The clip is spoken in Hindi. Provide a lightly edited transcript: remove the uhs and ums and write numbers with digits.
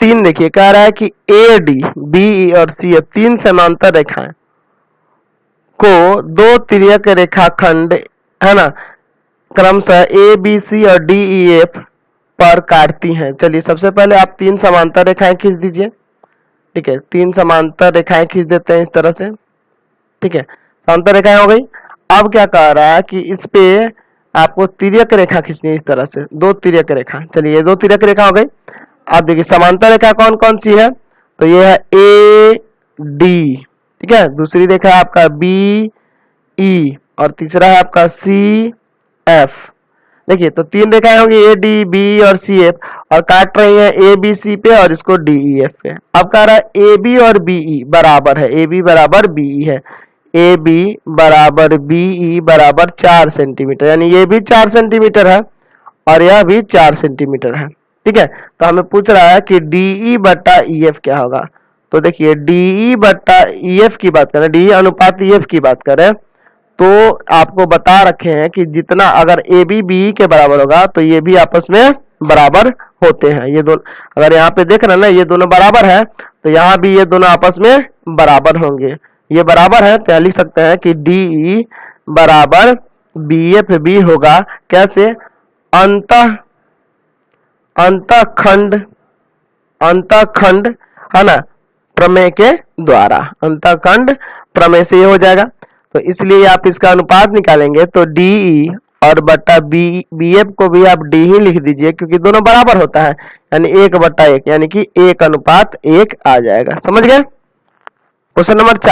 3 देखिए, कह रहा है कि ए डी, बी ई और सी एफ, 3 समांतर रेखाएं को 2 तिर्यक रेखाखंड है ना क्रमशः ए बी सी और डी ई एफ पर काटती हैं। चलिए सबसे पहले आप 3 समांतर रेखाएं खींच दीजिए। ठीक है, 3 समांतर रेखाएं खींच देते हैं इस तरह से। ठीक है, समांतर रेखाएं हो गई। अब क्या कह रहा है कि इस पे आपको तिर्यक रेखा खींचनी है इस तरह से, 2 तिर्यक रेखा। चलिए ये 2 तिर्यक रेखा हो गई। आप देखिए समांतर रेखा कौन कौन सी है, तो ये है ए डी, ठीक है, दूसरी रेखा है आपका बी ई और तीसरा है आपका सी एफ। देखिए तो 3 रेखाएं होंगी ए डी बी और सी एफ और काट रही है ए बी सी पे और इसको डी ई एफ पे। अब कह रहा है ए बी और बी ई बराबर है, ए बी बराबर बी ई है, ए बी बराबर बी ई बराबर 4 सेंटीमीटर, यानी ये भी 4 सेंटीमीटर है और यह भी 4 सेंटीमीटर है। ठीक है, तो हमें पूछ रहा है कि डी ई बटा ई एफ क्या होगा। तो देखिए डी ई बटा ई एफ की बात करें, डी अनुपात ई एफ की बात करें तो आपको बता रखे हैं कि जितना अगर ए बी बी के बराबर होगा तो ये भी आपस में बराबर होते हैं। ये दोनों अगर यहाँ पे देख रहे हैं ना, ये दोनों बराबर है तो यहाँ भी ये दोनों आपस में बराबर होंगे। ये बराबर है तो लिख सकते हैं कि डी ई बराबर बी एफ भी होगा। कैसे, अंतःखंड है ना प्रमेय के द्वारा, अंतःखंड प्रमेय से ये हो जाएगा। तो इसलिए आप इसका अनुपात निकालेंगे तो डी ई और बटा बी एफ को भी आप डी ही लिख दीजिए क्योंकि दोनों बराबर होता है, यानी 1/1 यानी कि 1:1 आ जाएगा। समझ गए। Question number 4